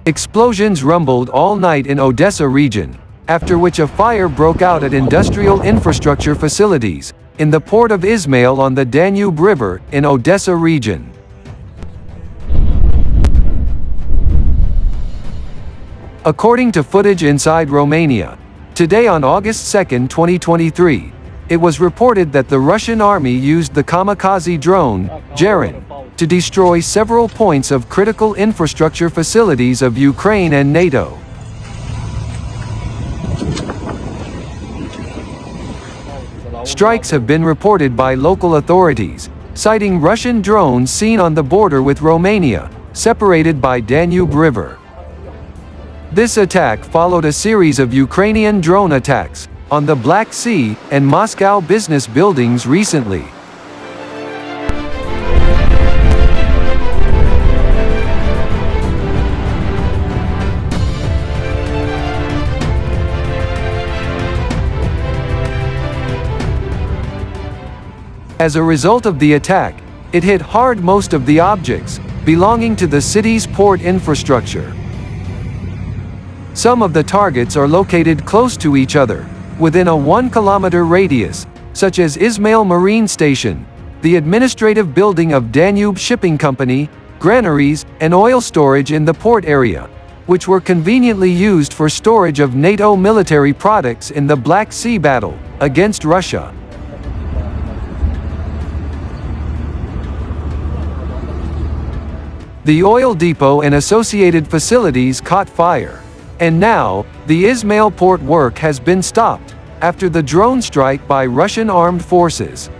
Explosions rumbled all night in Odessa region, after which a fire broke out at industrial infrastructure facilities in the port of Izmail on the Danube River in Odessa region. According to footage inside Romania, today on August 2, 2023, it was reported that the Russian army used the kamikaze drone, Geran, to destroy several points of critical infrastructure facilities of Ukraine and NATO. Strikes have been reported by local authorities, citing Russian drones seen on the border with Romania, separated by Danube River. This attack followed a series of Ukrainian drone attacks on the Black Sea and Moscow business buildings recently. As a result of the attack, it hit hard most of the objects belonging to the city's port infrastructure. Some of the targets are located close to each other, within a 1-kilometer radius, such as Izmail Marine Station, the administrative building of Danube Shipping Company, granaries, and oil storage in the port area, which were conveniently used for storage of NATO military products in the Black Sea battle against Russia. The oil depot and associated facilities caught fire. And now, the Izmail port work has been stopped, after the drone strike by Russian armed forces.